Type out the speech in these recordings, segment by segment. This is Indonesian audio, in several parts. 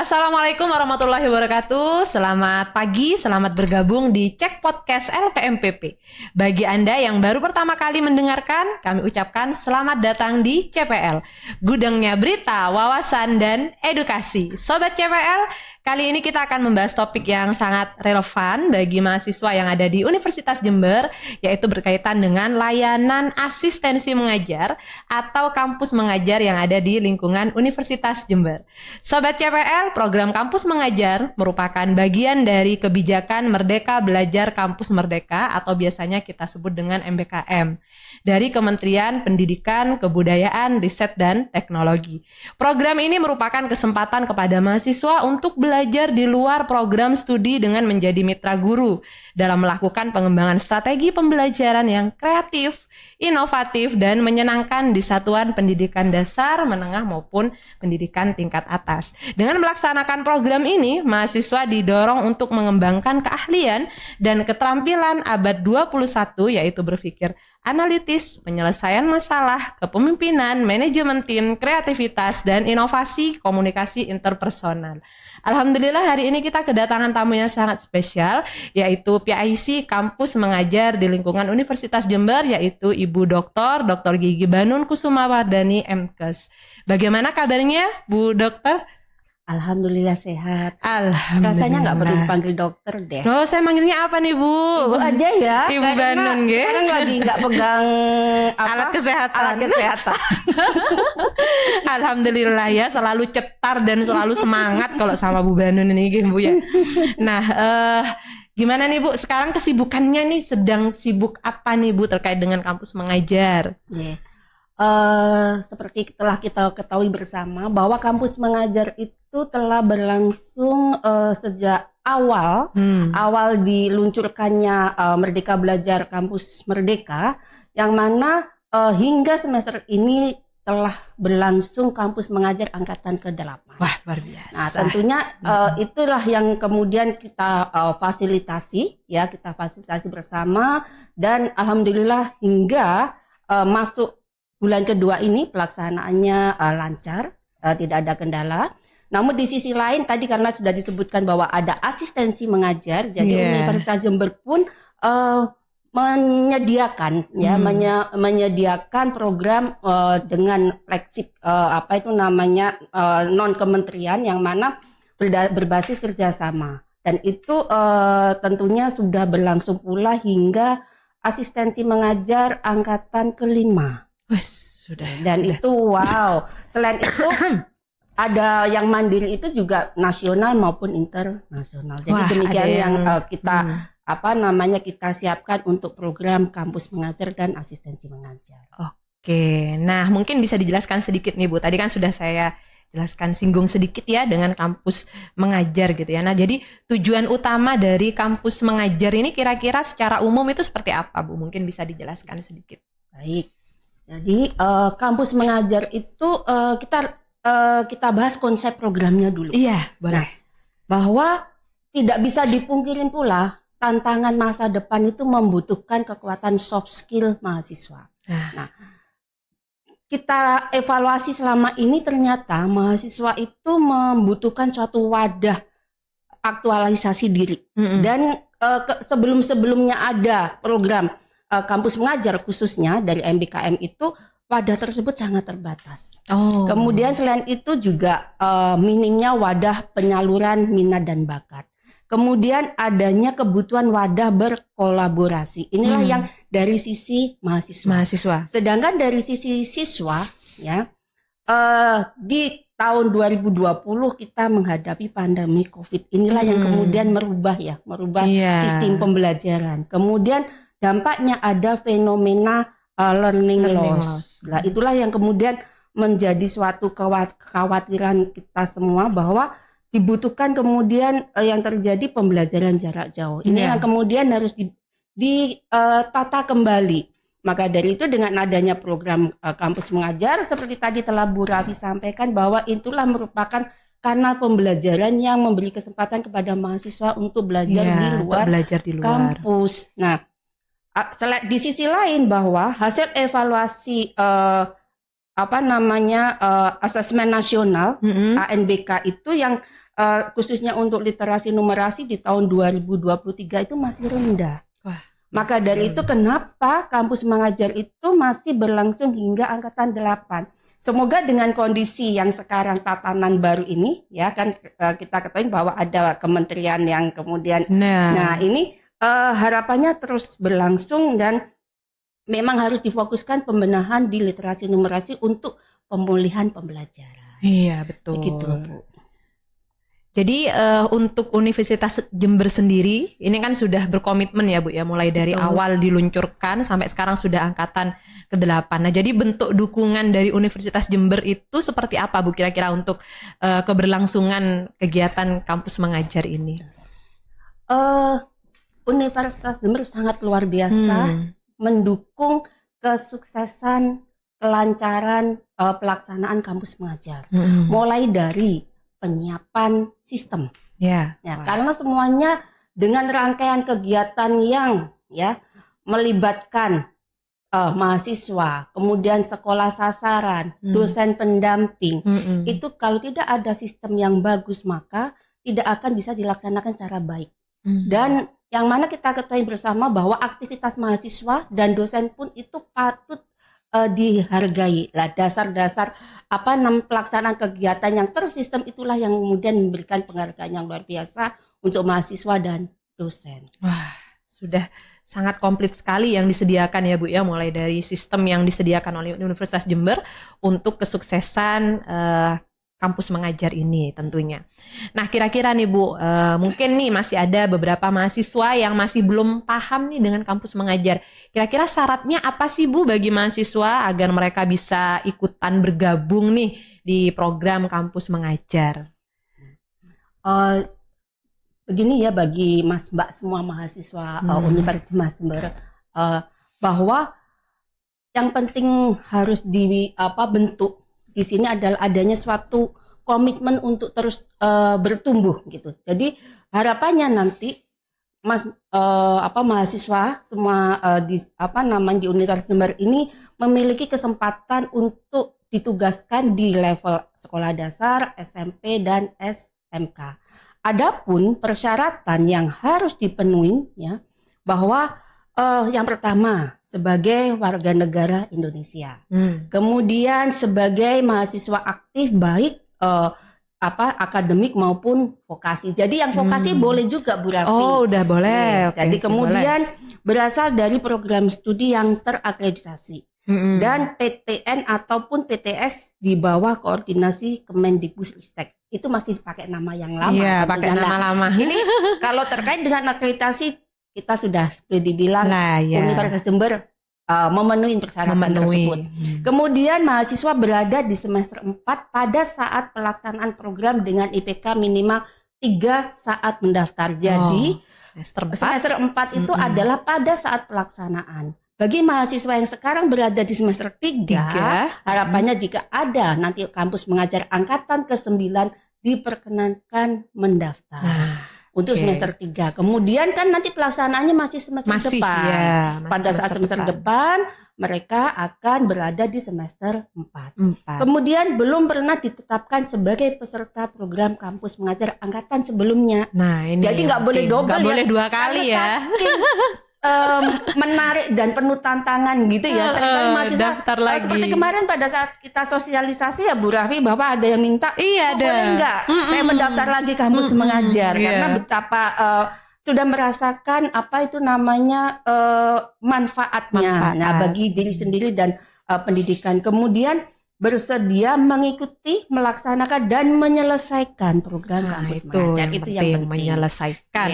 Assalamualaikum warahmatullahi wabarakatuh. Selamat pagi, selamat bergabung di Cek Podcast LPMPP. Bagi Anda yang baru pertama kali mendengarkan, kami ucapkan selamat datang di CPL, gudangnya berita, wawasan, dan edukasi. Sobat CPL, kali ini kita akan membahas topik yang sangat relevan bagi mahasiswa yang ada di Universitas Jember, yaitu berkaitan dengan layanan asistensi mengajar atau kampus mengajar yang ada di lingkungan Universitas Jember. Sobat CPL, program Kampus Mengajar merupakan bagian dari kebijakan Merdeka Belajar Kampus Merdeka atau biasanya kita sebut dengan MBKM dari Kementerian Pendidikan, Kebudayaan, Riset, dan Teknologi. Program ini merupakan kesempatan kepada mahasiswa untuk belajar di luar program studi dengan menjadi mitra guru dalam melakukan pengembangan strategi pembelajaran yang kreatif, inovatif, dan menyenangkan di satuan pendidikan dasar, menengah, maupun pendidikan tingkat atas. Dengan melaksanakan program ini, mahasiswa didorong untuk mengembangkan keahlian dan keterampilan abad 21, yaitu berpikir analitis, penyelesaian masalah, kepemimpinan, manajemen tim, kreativitas, dan inovasi komunikasi interpersonal. Alhamdulillah hari ini kita kedatangan tamu yang sangat spesial, yaitu PIC Kampus Mengajar di lingkungan Universitas Jember, yaitu Ibu Dr. Gigi Banun Kusumawardani MKes. Bagaimana kabarnya, Bu Dokter? Alhamdulillah sehat. Alhamdulillah. Rasanya nggak perlu dipanggil dokter deh. Oh, saya manggilnya apa nih, Bu? Ibu aja ya. Ibu Banun, ya. Sekarang lagi nggak pegang alat kesehatan. Alat kesehatan. Alhamdulillah ya, selalu cetar dan selalu semangat kalau sama Bu Banun ini, Bu ya. Nah, gimana nih Bu? Sekarang kesibukannya nih, sedang sibuk apa nih Bu terkait dengan kampus mengajar? Yeah. Seperti telah kita ketahui bersama bahwa kampus mengajar itu telah berlangsung sejak awal diluncurkannya Merdeka Belajar Kampus Merdeka, yang mana hingga semester ini telah berlangsung kampus mengajar angkatan ke-8. Wah, luar biasa. Nah, tentunya itulah yang kemudian kita fasilitasi bersama, dan alhamdulillah hingga masuk bulan kedua ini pelaksanaannya lancar, tidak ada kendala. Namun di sisi lain tadi karena sudah disebutkan bahwa ada asistensi mengajar, jadi Universitas Jember pun menyediakan program dengan fleksib non kementerian, yang mana berbasis kerjasama, dan itu tentunya sudah berlangsung pula hingga asistensi mengajar angkatan ke-5. Dan itu wow. Selain itu ada yang mandiri itu juga nasional maupun internasional. Jadi demikian yang kita kita siapkan untuk program kampus mengajar dan asistensi mengajar. Oke, nah mungkin bisa dijelaskan sedikit nih Bu. Tadi kan sudah saya jelaskan, singgung sedikit ya dengan kampus mengajar gitu ya. Nah jadi tujuan utama dari kampus mengajar ini kira-kira secara umum itu seperti apa Bu? Mungkin bisa dijelaskan sedikit. Baik. Jadi kampus mengajar itu kita bahas konsep programnya dulu. Iya, boleh. Nah, bahwa tidak bisa dipungkirin pula tantangan masa depan itu membutuhkan kekuatan soft skill mahasiswa. Nah, kita evaluasi selama ini ternyata mahasiswa itu membutuhkan suatu wadah aktualisasi diri. Dan sebelum-sebelumnya ada program kampus mengajar khususnya dari MBKM itu, wadah tersebut sangat terbatas. Kemudian selain itu juga minimnya wadah penyaluran minat dan bakat. Kemudian adanya kebutuhan wadah berkolaborasi. Inilah yang dari sisi mahasiswa. Sedangkan dari sisi siswa ya, di tahun 2020 kita menghadapi pandemi Covid. Inilah yang kemudian merubah sistem pembelajaran. Kemudian dampaknya ada fenomena learning loss. Nah, itulah yang kemudian menjadi suatu kekhawatiran kita semua, bahwa dibutuhkan kemudian yang terjadi pembelajaran jarak jauh. Ini yang kemudian harus ditata kembali. Maka dari itu dengan adanya program kampus mengajar, seperti tadi telah Bu Rafi sampaikan, bahwa itulah merupakan kanal pembelajaran yang memberi kesempatan kepada mahasiswa untuk belajar di luar kampus. Nah, di sisi lain bahwa hasil evaluasi asesmen nasional ANBK itu yang khususnya untuk literasi numerasi di tahun 2023 itu masih rendah. Wah, Maka dari itu kenapa kampus mengajar itu masih berlangsung hingga angkatan 8. Semoga dengan kondisi yang sekarang tatanan baru ini ya kan kita ketahui bahwa ada kementerian yang kemudian nah ini harapannya terus berlangsung dan memang harus difokuskan pembenahan di literasi numerasi untuk pemulihan pembelajaran. Iya, betul. Begitu, Bu. Jadi untuk Universitas Jember sendiri ini kan sudah berkomitmen ya Bu ya, mulai dari awal diluncurkan sampai sekarang sudah angkatan ke-8. Nah, jadi bentuk dukungan dari Universitas Jember itu seperti apa Bu kira-kira untuk keberlangsungan kegiatan kampus mengajar ini? Universitas Jember sangat luar biasa mendukung kesuksesan kelancaran pelaksanaan kampus mengajar. Mulai dari penyiapan sistem. Ya, karena semuanya dengan rangkaian kegiatan yang ya melibatkan mahasiswa, kemudian sekolah sasaran, dosen pendamping. Itu kalau tidak ada sistem yang bagus maka tidak akan bisa dilaksanakan secara baik. Dan yang mana kita ketahui bersama bahwa aktivitas mahasiswa dan dosen pun itu patut dihargai lah, dasar-dasar pelaksanaan kegiatan yang tersistem itulah yang kemudian memberikan penghargaan yang luar biasa untuk mahasiswa dan dosen. Wah, sudah sangat komplit sekali yang disediakan ya Bu ya, mulai dari sistem yang disediakan oleh Universitas Jember untuk kesuksesan kampus mengajar ini tentunya. Nah, kira-kira nih Bu, mungkin nih masih ada beberapa mahasiswa yang masih belum paham nih dengan kampus mengajar. Kira-kira syaratnya apa sih Bu bagi mahasiswa agar mereka bisa ikutan bergabung nih di program kampus mengajar? Begini ya bagi Mas Mbak semua mahasiswa Universitas Jember, bahwa yang penting harus bentuk di sini adalah adanya suatu komitmen untuk terus bertumbuh gitu. Jadi harapannya nanti mahasiswa semua di Universitas Jember ini memiliki kesempatan untuk ditugaskan di level sekolah dasar, SMP dan SMK. Adapun persyaratan yang harus dipenuhi ya bahwa yang pertama sebagai warga negara Indonesia, kemudian sebagai mahasiswa aktif baik akademik maupun vokasi. Jadi yang vokasi boleh juga Bu Rafi. Oh, udah boleh. Oke, jadi kemudian berasal dari program studi yang terakreditasi dan PTN ataupun PTS di bawah koordinasi Kemendikbudristek. Itu masih pakai nama yang lama. Iya, pakai nama lama. Ini kalau terkait dengan akreditasi kita sudah boleh dibilang Universitas Jember memenuhi persyaratan tersebut. Kemudian mahasiswa berada di semester 4 pada saat pelaksanaan program dengan IPK minimal 3 saat mendaftar. Jadi semester 4 itu adalah pada saat pelaksanaan. Bagi mahasiswa yang sekarang berada di semester 3, harapannya jika ada nanti kampus mengajar angkatan ke-9 diperkenankan mendaftar. Untuk semester 3. Kemudian kan nanti pelaksanaannya masih semester depan. Ya, pada saat semester depan mereka akan berada di semester 4. Kemudian belum pernah ditetapkan sebagai peserta program kampus mengajar angkatan sebelumnya. Nah, ini jadi nggak boleh double, nggak boleh 2 kali ya. Menarik dan penuh tantangan gitu ya. Sekali mahasiswa seperti kemarin pada saat kita sosialisasi ya Bu Rafi bahwa ada yang minta, boleh nggak saya mendaftar lagi kampus mengajar karena betapa sudah merasakan apa itu namanya manfaatnya. Nah, bagi diri sendiri dan pendidikan. Kemudian bersedia mengikuti, melaksanakan dan menyelesaikan program kampus mengajar. Itu yang penting. Menyelesaikan.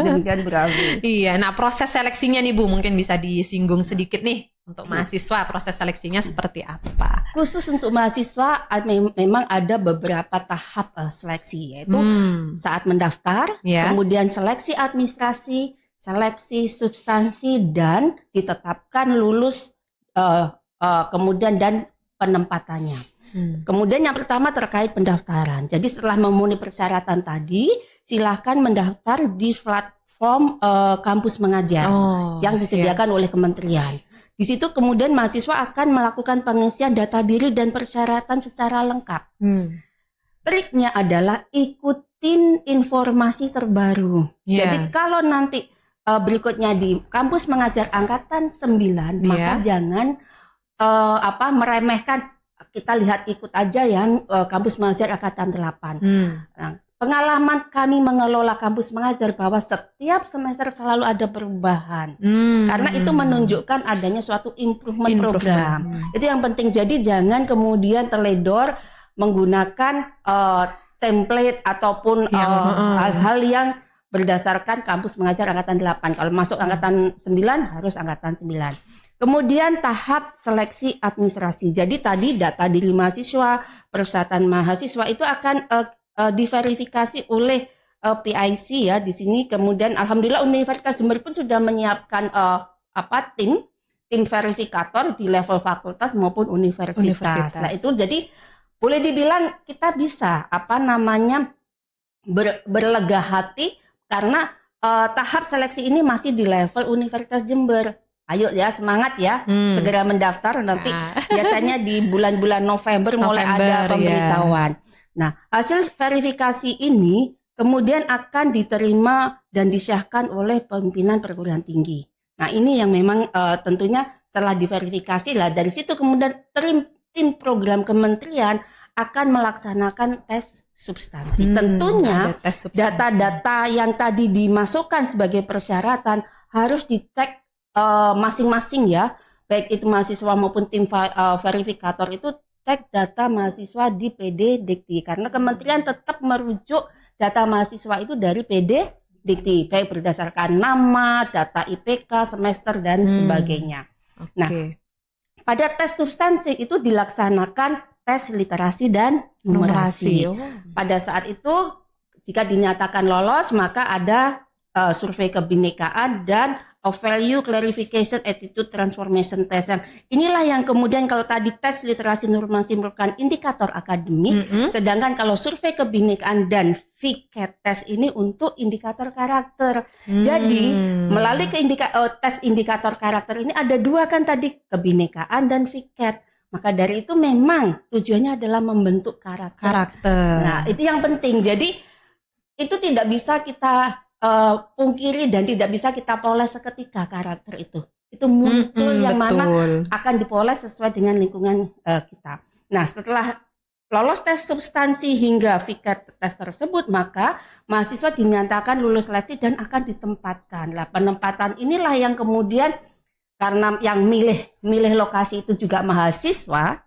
Demikian berarti. Iya, nah proses seleksinya nih Bu mungkin bisa disinggung sedikit nih untuk mahasiswa, proses seleksinya seperti apa? Khusus untuk mahasiswa memang ada beberapa tahap seleksi, yaitu saat mendaftar, kemudian seleksi administrasi, seleksi substansi dan ditetapkan lulus kemudian dan penempatannya. Kemudian yang pertama terkait pendaftaran. Jadi setelah memenuhi persyaratan tadi, silahkan mendaftar di platform kampus mengajar yang disediakan oleh kementerian. Di situ kemudian mahasiswa akan melakukan pengisian data diri dan persyaratan secara lengkap. triknya adalah ikutin informasi terbaru. Jadi kalau nanti berikutnya di kampus mengajar angkatan 9, maka jangan meremehkan. Kita lihat ikut aja yang kampus mengajar angkatan 8. Nah, pengalaman kami mengelola kampus mengajar bahwa setiap semester selalu ada perubahan. Karena itu menunjukkan adanya suatu improvement program. Itu yang penting. Jadi jangan kemudian teledor menggunakan template ataupun hal-hal yang berdasarkan kampus mengajar angkatan 8. Kalau masuk angkatan 9 harus angkatan 9. Kemudian tahap seleksi administrasi. Jadi tadi data diri mahasiswa, persyaratan mahasiswa itu akan diverifikasi oleh PIC ya di sini. Kemudian alhamdulillah Universitas Jember pun sudah menyiapkan tim verifikator di level fakultas maupun universitas. Nah itu jadi boleh dibilang kita bisa berlega hati karena tahap seleksi ini masih di level Universitas Jember. Ayo ya semangat ya, segera mendaftar nanti biasanya di bulan-bulan November mulai ada pemberitahuan. Nah, hasil verifikasi ini kemudian akan diterima dan disahkan oleh pimpinan perguruan tinggi. Nah, ini yang memang tentunya setelah diverifikasi lah, dari situ kemudian tim program kementerian akan melaksanakan tes substansi. Tentunya data-data yang tadi dimasukkan sebagai persyaratan harus dicek masing-masing ya, baik itu mahasiswa maupun tim verifikator itu cek data mahasiswa di PD Dikti karena kementerian tetap merujuk data mahasiswa itu dari PD Dikti baik berdasarkan nama, data IPK, semester dan sebagainya. Nah, pada tes substansi itu dilaksanakan tes literasi dan numerasi. Pada saat itu jika dinyatakan lolos maka ada survei kebinekaan dan value clarification attitude transformation test. Inilah yang kemudian kalau tadi tes literasi numerasi merupakan indikator akademik, sedangkan kalau survei kebinekaan dan VCAT test ini untuk indikator karakter. Jadi melalui tes indikator karakter ini ada dua kan tadi, kebinekaan dan VCAT. Maka dari itu memang tujuannya adalah membentuk karakter. Nah itu yang penting. Jadi itu tidak bisa kita pungkiri dan tidak bisa kita poles seketika karakter itu muncul yang mana akan dipoles sesuai dengan lingkungan kita. Nah setelah lolos tes substansi hingga VCAT tes tersebut maka mahasiswa dinyatakan lulus seleksi dan akan ditempatkan. Nah penempatan inilah yang kemudian karena yang milih lokasi itu juga mahasiswa,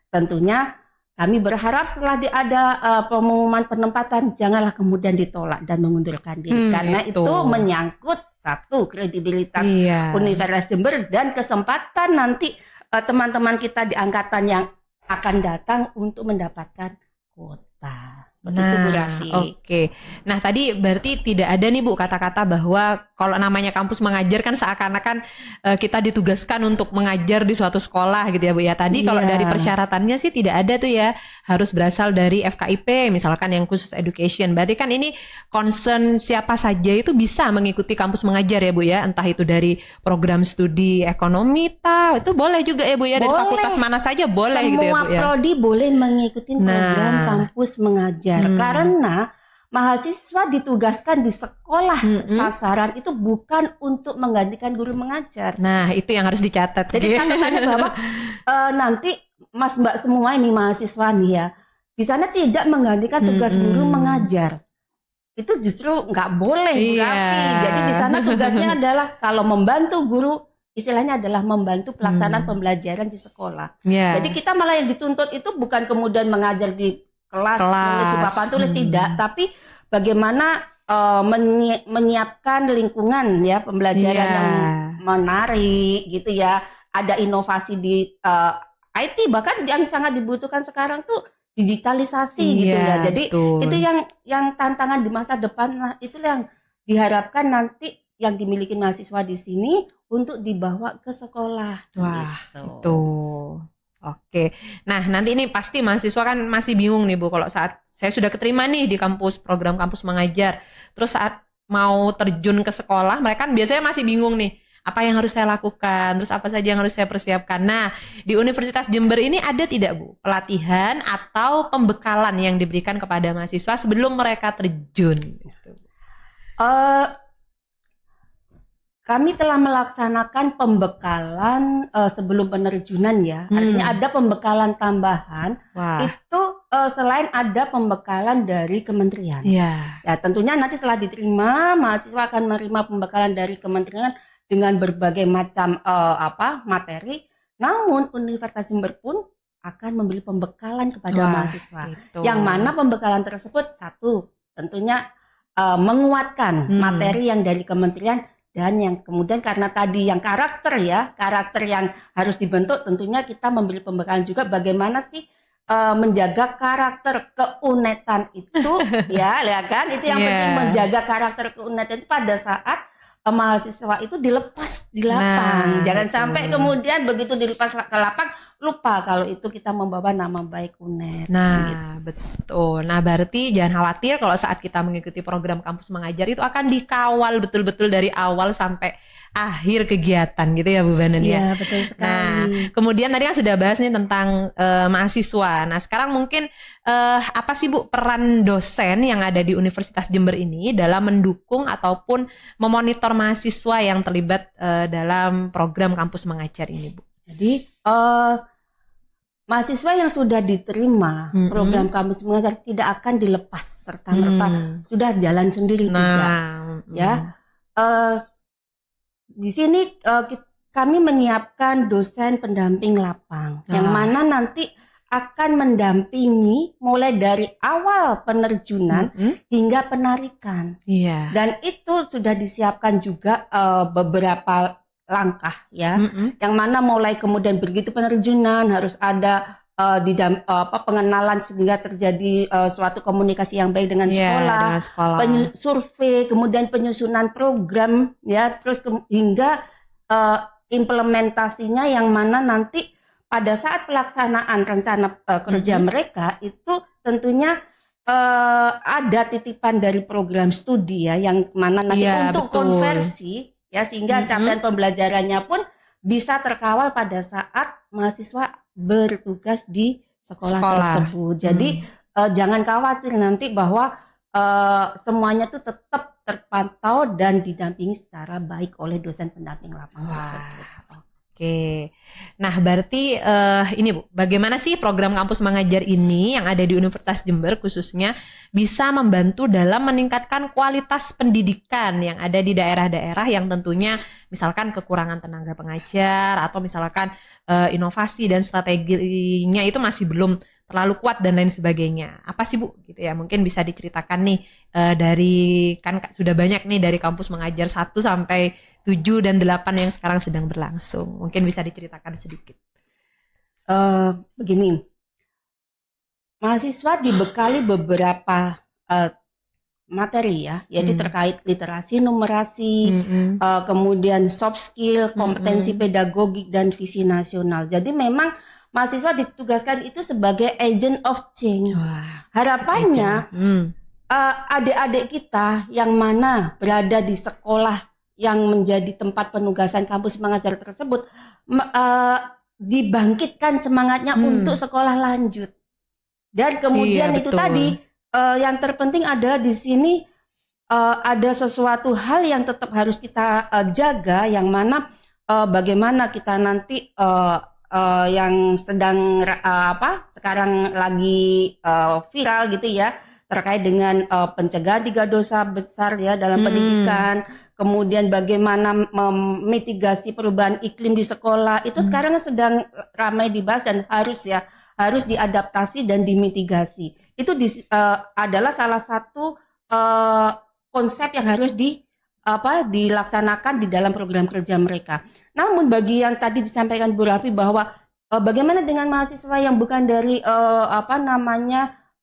tentunya kami berharap setelah ada pengumuman penempatan janganlah kemudian ditolak dan mengundurkan diri karena itu menyangkut satu kredibilitas Universitas Jember dan kesempatan nanti teman-teman kita di angkatan yang akan datang untuk mendapatkan kuota. Begitu Bu Raffi. Nah tadi berarti tidak ada nih Bu kata-kata bahwa kalau namanya kampus mengajar kan seakan-akan kita ditugaskan untuk mengajar di suatu sekolah gitu ya Bu ya. Tadi kalau dari persyaratannya sih tidak ada tuh ya, harus berasal dari FKIP misalkan yang khusus education. Berarti kan ini concern siapa saja itu bisa mengikuti kampus mengajar ya Bu ya, entah itu dari program studi ekonomi itu boleh juga ya Bu ya, dari fakultas mana saja boleh gitu ya Bu ya. Semua prodi boleh mengikuti program kampus mengajar. Karena mahasiswa ditugaskan di sekolah sasaran itu bukan untuk menggantikan guru mengajar. Nah itu yang harus dicatat. Jadi catatannya bahwa nanti Mas Mbak semua ini mahasiswa nih ya, di sana tidak menggantikan tugas guru mengajar. Itu justru nggak boleh Bu Raffi. Jadi di sana tugasnya adalah kalau membantu guru, istilahnya adalah membantu pelaksanaan pembelajaran di sekolah. Jadi kita malah yang dituntut itu bukan kemudian mengajar di kelas. Tulis di papan tulis tidak, tapi bagaimana menyiapkan lingkungan ya pembelajaran yang menarik gitu ya. Ada inovasi di IT bahkan yang sangat dibutuhkan sekarang tuh digitalisasi gitu ya. Jadi itu yang tantangan di masa depan. Nah, itulah yang diharapkan nanti yang dimiliki mahasiswa di sini untuk dibawa ke sekolah. Wah, gitu. Oke, nah nanti ini pasti mahasiswa kan masih bingung nih Bu, kalau saat saya sudah keterima nih di kampus, program kampus mengajar, terus saat mau terjun ke sekolah, mereka kan biasanya masih bingung nih, apa yang harus saya lakukan, terus apa saja yang harus saya persiapkan. Nah, di Universitas Jember ini ada tidak Bu pelatihan atau pembekalan yang diberikan kepada mahasiswa sebelum mereka terjun? Gitu. Kami telah melaksanakan pembekalan sebelum penerjunan ya. Artinya ada pembekalan tambahan. Wah. Itu selain ada pembekalan dari kementerian. Ya. Ya, tentunya nanti setelah diterima, mahasiswa akan menerima pembekalan dari kementerian dengan berbagai macam materi. Namun Universitas Jember pun akan memberi pembekalan kepada mahasiswa. Itu. Yang mana pembekalan tersebut satu, tentunya menguatkan materi yang dari kementerian. Dan yang kemudian karena tadi yang karakter yang harus dibentuk, tentunya kita memberi pembekalan juga bagaimana sih menjaga karakter keunetan itu ya kan, itu yang penting, menjaga karakter keunetan itu pada saat mahasiswa itu dilepas di lapang. Jangan sampai kemudian begitu dilepas ke lapang lupa kalau itu kita membawa nama baik UNED. Nah, betul. Nah, berarti jangan khawatir kalau saat kita mengikuti program kampus mengajar itu akan dikawal betul-betul dari awal sampai akhir kegiatan gitu ya Bu Banen ya. Iya, betul sekali. Nah, kemudian tadi kan sudah bahas nih tentang mahasiswa. Nah, sekarang mungkin apa sih Bu peran dosen yang ada di Universitas Jember ini dalam mendukung ataupun memonitor mahasiswa yang terlibat dalam program kampus mengajar ini Bu? Jadi mahasiswa yang sudah diterima program kampus mengajar tidak akan dilepas serta-merta sudah jalan sendiri, tidak. Ya, di sini kami menyiapkan dosen pendamping lapang yang mana nanti akan mendampingi mulai dari awal penerjunan hingga penarikan. Dan itu sudah disiapkan juga beberapa langkah ya, yang mana mulai kemudian begitu penerjunan harus ada pengenalan sehingga terjadi suatu komunikasi yang baik dengan sekolah, survei, kemudian penyusunan program ya, terus hingga implementasinya yang mana nanti pada saat pelaksanaan rencana kerja mereka itu tentunya ada titipan dari program studi ya, yang mana nanti untuk konversi ya, sehingga capaian pembelajarannya pun bisa terkawal pada saat mahasiswa bertugas di sekolah tersebut. Jadi jangan khawatir nanti bahwa semuanya itu tetap terpantau dan didampingi secara baik oleh dosen pendamping lapang tersebut. Oke, nah berarti ini Bu, bagaimana sih program kampus mengajar ini yang ada di Universitas Jember khususnya bisa membantu dalam meningkatkan kualitas pendidikan yang ada di daerah-daerah yang tentunya misalkan kekurangan tenaga pengajar atau misalkan inovasi dan strateginya itu masih belum terlalu kuat dan lain sebagainya. Apa sih Bu gitu ya, mungkin bisa diceritakan nih dari, kan sudah banyak nih dari kampus mengajar 1 sampai 7 dan 8 yang sekarang sedang berlangsung. Mungkin bisa diceritakan sedikit. Begini, mahasiswa dibekali beberapa materi ya, yaitu terkait literasi, numerasi, kemudian soft skill, kompetensi pedagogik dan visi nasional. Jadi memang mahasiswa ditugaskan itu sebagai agent of change. Harapannya adik-adik kita yang mana berada di sekolah yang menjadi tempat penugasan kampus mengajar tersebut dibangkitkan semangatnya untuk sekolah lanjut. Dan kemudian itu tadi yang terpenting adalah di sini ada sesuatu hal yang tetap harus kita jaga, yang mana bagaimana kita nanti yang sedang sekarang lagi viral gitu ya, terkait dengan pencegahan 3 dosa besar ya dalam pendidikan. Kemudian bagaimana memitigasi perubahan iklim di sekolah, itu sekarang sedang ramai dibahas dan harus diadaptasi dan dimitigasi. Itu adalah salah satu konsep yang harus dilaksanakan di dalam program kerja mereka. Namun bagi yang tadi disampaikan Bu Rafi bahwa bagaimana dengan mahasiswa yang bukan dari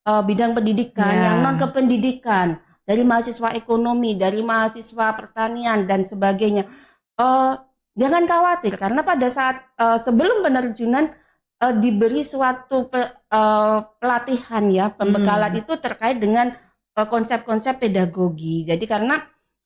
bidang pendidikan, yang non kependidikan, dari mahasiswa ekonomi, dari mahasiswa pertanian dan sebagainya. Jangan khawatir, karena pada saat sebelum penerjunan diberi suatu pelatihan ya, pembekalan itu terkait dengan konsep-konsep pedagogi. Jadi karena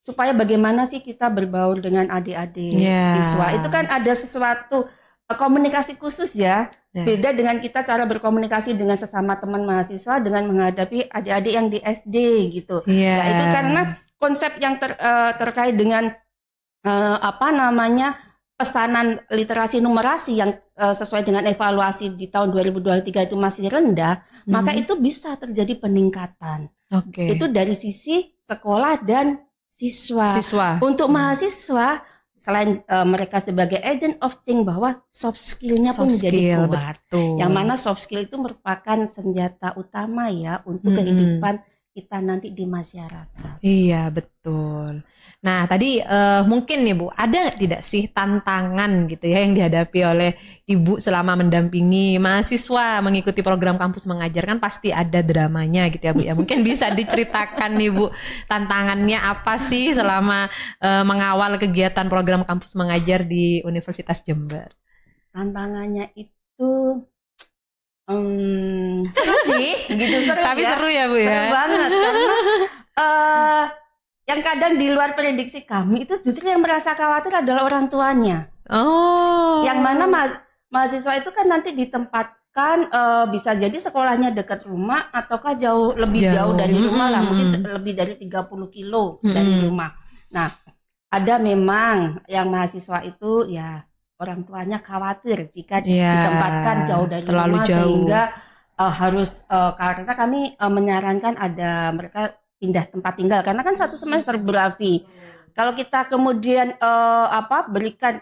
supaya bagaimana sih kita berbaur dengan adik-adik siswa. Itu kan ada sesuatu komunikasi khusus ya. Beda dengan kita cara berkomunikasi dengan sesama teman mahasiswa dengan menghadapi adik-adik yang di SD gitu. Nah, itu karena konsep yang terkait dengan pesanan literasi numerasi yang sesuai dengan evaluasi di tahun 2023 itu masih rendah, maka itu bisa terjadi peningkatan. Itu dari sisi sekolah dan siswa. Untuk mahasiswa, selain mereka sebagai agent of change, bahwa soft skill-nya pun menjadi kuat. Yang mana soft skill itu merupakan senjata utama ya untuk kehidupan kita nanti di masyarakat. Iya, betul. Nah, tadi mungkin nih Bu, ada tidak sih tantangan gitu ya yang dihadapi oleh Ibu selama mendampingi mahasiswa mengikuti program kampus mengajar? Kan pasti ada dramanya gitu ya Bu ya. Mungkin bisa diceritakan nih Bu, tantangannya apa sih selama mengawal kegiatan program kampus mengajar di Universitas Jember? Tantangannya itu seru sih, gitu seru. Tapi ya. Seru ya Bu ya. Seru banget karena yang kadang di luar prediksi kami itu justru yang merasa khawatir adalah orang tuanya. Yang mana mahasiswa itu kan nanti ditempatkan bisa jadi sekolahnya dekat rumah ataukah lebih jauh dari rumah lah, mungkin lebih dari 30 kilo dari rumah. Nah, ada memang yang mahasiswa itu ya orang tuanya khawatir jika ditempatkan jauh dari rumah sehingga harus karena kami menyarankan ada mereka pindah tempat tinggal karena kan 1 semester berafi. Kalau kita kemudian berikan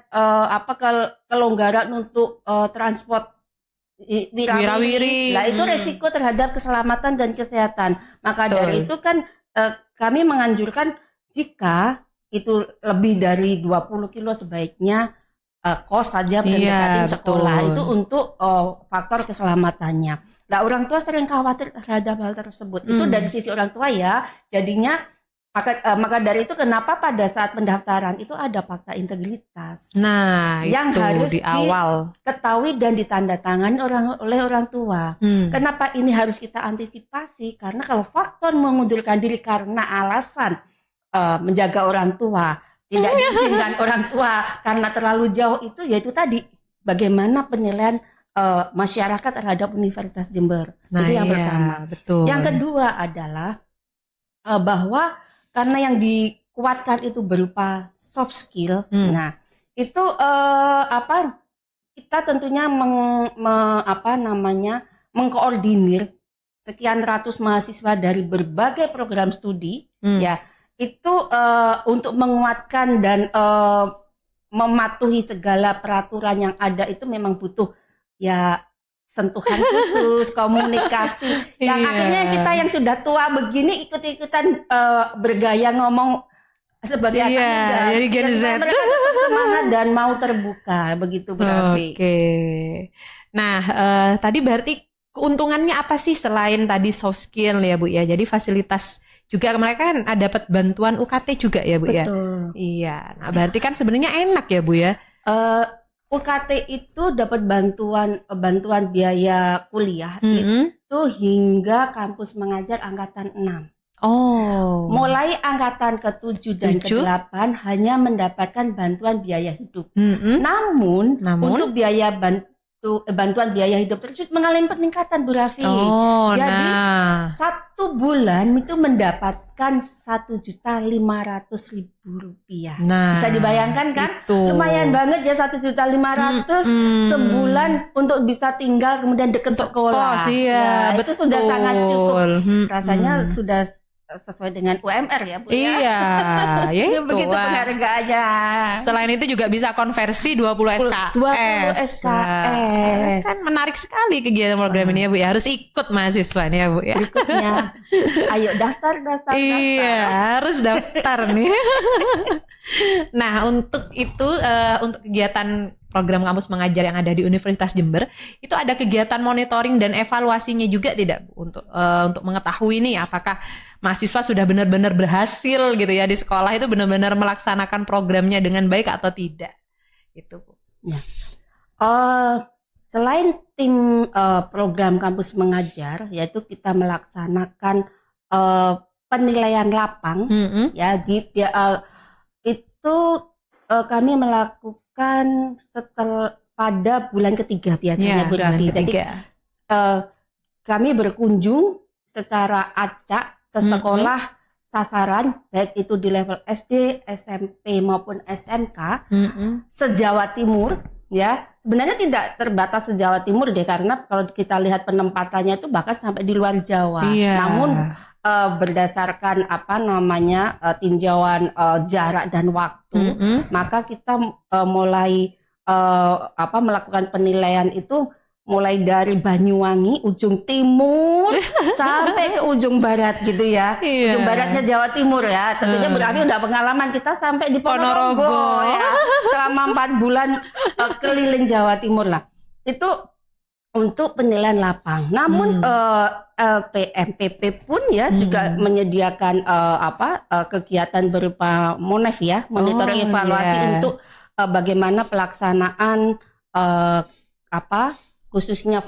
kelonggaran untuk transport wirawiri, lah itu resiko terhadap keselamatan dan kesehatan. Maka dari itu kan kami menganjurkan jika itu lebih dari 20 kilo sebaiknya kos saja mendekatin sekolah itu untuk faktor keselamatannya. Nah, orang tua sering khawatir terhadap hal tersebut. Itu dari sisi orang tua ya. Jadinya maka dari itu kenapa pada saat pendaftaran itu ada fakta integritas. Nah, yang itu harus di awal diketahui dan ditandatangani oleh orang tua. Kenapa ini harus kita antisipasi? Karena kalau faktor mengundurkan diri karena alasan menjaga orang tua, tidak diizinkan orang tua karena terlalu jauh itu yaitu tadi bagaimana penilaian masyarakat terhadap Universitas Jember. Itu yang pertama. Betul. Yang kedua adalah bahwa karena yang dikuatkan itu berupa soft skill. Nah, itu kita tentunya mengkoordinir sekian ratus mahasiswa dari berbagai program studi ya. Itu untuk menguatkan dan mematuhi segala peraturan yang ada itu memang butuh ya sentuhan khusus, komunikasi. Yang akhirnya kita yang sudah tua begini ikut-ikutan bergaya ngomong sebagai anak muda. Jadi Gen Z. Mereka tetap semangat dan mau terbuka, begitu berarti. Nah, tadi berarti keuntungannya apa sih selain tadi soft skill ya Bu ya? Jadi fasilitas juga mereka kan dapat bantuan UKT juga ya Bu ya? Betul. Iya. Nah, berarti kan sebenarnya enak ya Bu ya? UKT itu dapat bantuan biaya kuliah itu hingga kampus mengajar angkatan 6. Mulai angkatan ke-7 dan ke-8 hanya mendapatkan bantuan biaya hidup. Namun untuk bantuan biaya hidup tersebut mengalami peningkatan Bu Raffi. Jadi 1 bulan itu mendapatkan Rp1.500.000. Bisa dibayangkan kan? Lumayan banget ya 1.500.000 sebulan untuk bisa tinggal kemudian dekat sekolah. Itu sudah sangat cukup. Rasanya sudah sesuai dengan UMR ya Bu ya. Ya itu begitu penghargaannya. Selain itu juga bisa konversi 20 SKS. 20 SKS. Kan menarik sekali kegiatan program ini ya Bu ya. Harus ikut mahasiswa nih ya Bu ya. Berikutnya ayo daftar. Harus daftar nih. Nah, untuk itu untuk kegiatan program kampus mengajar yang ada di Universitas Jember itu ada kegiatan monitoring dan evaluasinya juga tidak Bu untuk mengetahui nih apakah mahasiswa sudah benar-benar berhasil gitu ya di sekolah itu benar-benar melaksanakan programnya dengan baik atau tidak gitu Bu. Ya. Selain tim program kampus mengajar yaitu kita melaksanakan penilaian lapang ya itu kami melakukan pada bulan ketiga biasanya Bu Rafi. Jadi kami berkunjung secara acak ke sekolah sasaran baik itu di level SD, SMP maupun SMK se-Jawa Timur ya. Sebenarnya tidak terbatas se-Jawa Timur deh, karena kalau kita lihat penempatannya itu bahkan sampai di luar Jawa. Namun berdasarkan tinjauan jarak dan waktu, maka kita mulai melakukan penilaian itu mulai dari Banyuwangi ujung timur sampai ke ujung barat gitu ya. Ujung baratnya Jawa Timur ya. Tentunya berarti udah pengalaman kita sampai di Ponorogo ya. Selama 4 bulan keliling Jawa Timur lah. Itu untuk penilaian lapang. Namun LPMPP pun ya juga menyediakan kegiatan berupa MONEV ya, monitoring evaluasi untuk bagaimana pelaksanaan khususnya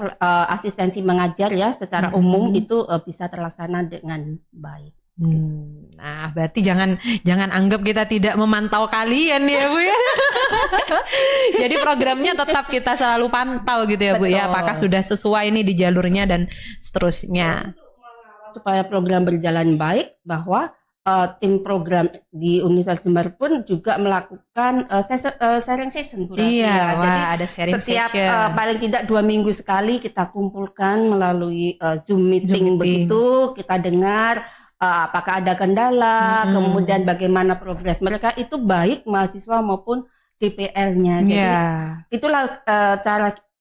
asistensi mengajar ya secara umum itu bisa terlaksana dengan baik. Nah, berarti jangan anggap kita tidak memantau kalian ya Bu ya. Jadi programnya tetap kita selalu pantau gitu ya Bu ya. Apakah sudah sesuai nih di jalurnya dan seterusnya. Supaya program berjalan baik, bahwa tim program di Universitas Jember pun juga melakukan sharing session Bu Rafi. Jadi ada sharing setiap session. Paling tidak 2 minggu sekali kita kumpulkan melalui Zoom meeting begitu, kita dengar apakah ada kendala, kemudian bagaimana progres mereka, itu baik mahasiswa maupun DPR-nya. Jadi itulah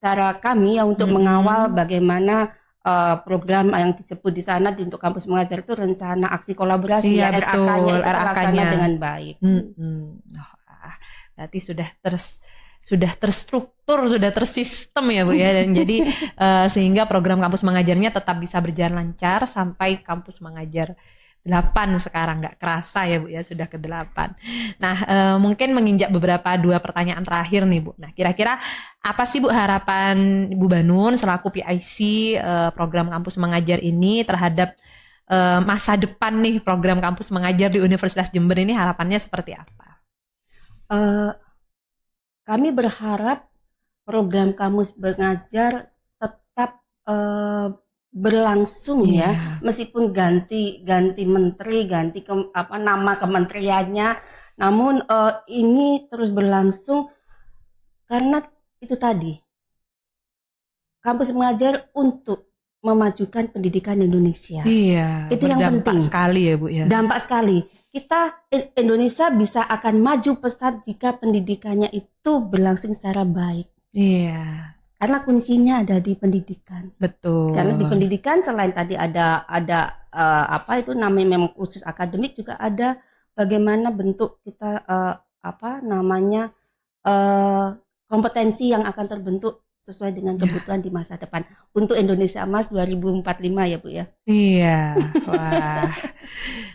cara kami ya untuk mengawal bagaimana program yang disebut di sana untuk kampus mengajar itu rencana aksi kolaborasi RAK-nya terlaksana dengan baik. Berarti sudah terstruktur, sudah tersistem ya Bu ya, dan jadi sehingga program kampus mengajarnya tetap bisa berjalan lancar sampai kampus mengajar 8 sekarang, nggak kerasa ya Bu ya sudah ke 8. Nah mungkin menginjak dua pertanyaan terakhir nih Bu. Nah kira-kira apa sih Bu harapan Bu Banun selaku PIC program kampus mengajar ini terhadap masa depan nih program kampus mengajar di Universitas Jember ini, harapannya seperti apa? Kami berharap program kampus mengajar tetap berlangsung ya, meskipun ganti menteri, nama kementeriannya, namun ini terus berlangsung karena itu tadi kampus mengajar untuk memajukan pendidikan Indonesia. Itu yang penting sekali ya Bu ya. Dampak sekali. Indonesia bisa akan maju pesat jika pendidikannya itu berlangsung secara baik. Karena kuncinya ada di pendidikan. Betul. Karena di pendidikan selain tadi ada itu namanya memang khusus akademik, juga ada bagaimana bentuk kita kompetensi yang akan terbentuk sesuai dengan kebutuhan di masa depan untuk Indonesia Emas 2045 ya Bu ya. Wah.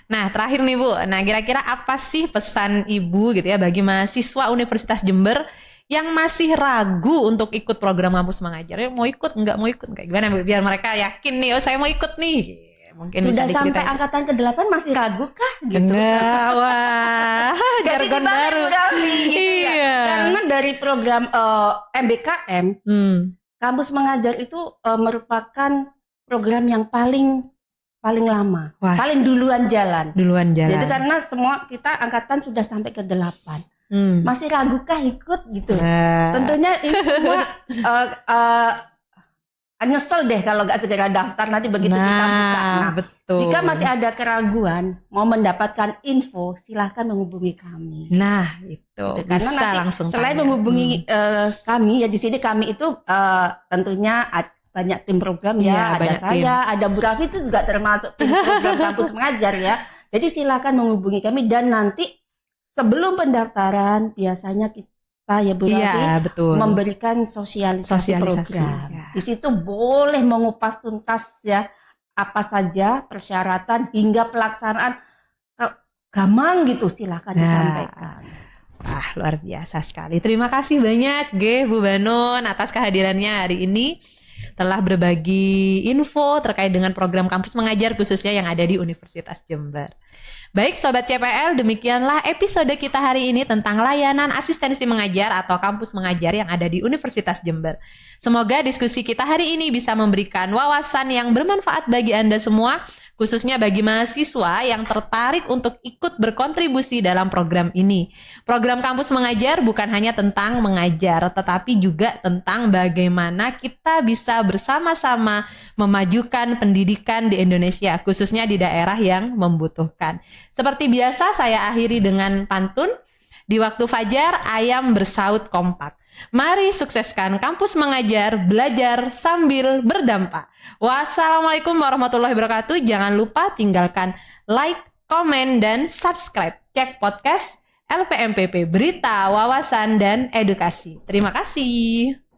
Nah terakhir nih Bu, nah kira-kira apa sih pesan Ibu gitu ya bagi mahasiswa Universitas Jember yang masih ragu untuk ikut program kampus mengajar, mau ikut nggak mau ikut, kayak gimana Bu? Biar mereka yakin nih, saya mau ikut nih. Mungkin sudah bisa sampai angkatan ke-8 masih ragu kah gitu? Enggak, wah, jargon baru. Gitu ya. Karena dari program MBKM, kampus mengajar itu merupakan program yang paling lama, paling duluan jalan. Jadi karena semua kita angkatan sudah sampai ke-8. Masih ragukah ikut gitu? Tentunya ini semua nyesel deh kalau nggak segera daftar nanti begitu kita buka. Betul. Jika masih ada keraguan mau mendapatkan info, silahkan menghubungi kami. Nah itu gitu. Karena bisa nanti langsung selain menghubungi kami ya, di sini kami itu tentunya banyak tim program ya, ada saya, ada Bu Rafi itu juga termasuk tim program kampus mengajar ya. Jadi silahkan menghubungi kami, dan nanti sebelum pendaftaran biasanya kita ya Bu Rafi memberikan sosialisasi program. Di situ boleh mengupas tuntas ya apa saja persyaratan hingga pelaksanaan gamang gitu, silahkan disampaikan. Wah luar biasa sekali. Terima kasih banyak Bu Banun atas kehadirannya hari ini. telah berbagi info terkait dengan program kampus mengajar khususnya yang ada di Universitas Jember. Baik Sobat CPL, demikianlah episode kita hari ini tentang layanan asistensi mengajar atau kampus mengajar yang ada di Universitas Jember. Semoga diskusi kita hari ini bisa memberikan wawasan yang bermanfaat bagi Anda semua, khususnya bagi mahasiswa yang tertarik untuk ikut berkontribusi dalam program ini. Program kampus mengajar bukan hanya tentang mengajar, tetapi juga tentang bagaimana kita bisa bersama-sama memajukan pendidikan di Indonesia, khususnya di daerah yang membutuhkan. Seperti biasa, saya akhiri dengan pantun. Di waktu fajar, ayam bersaut kompak. Mari sukseskan kampus mengajar, belajar sambil berdampak. Wassalamualaikum warahmatullahi wabarakatuh. Jangan lupa tinggalkan like, komen, dan subscribe. Cek podcast LPMPP, berita, wawasan, dan edukasi. Terima kasih.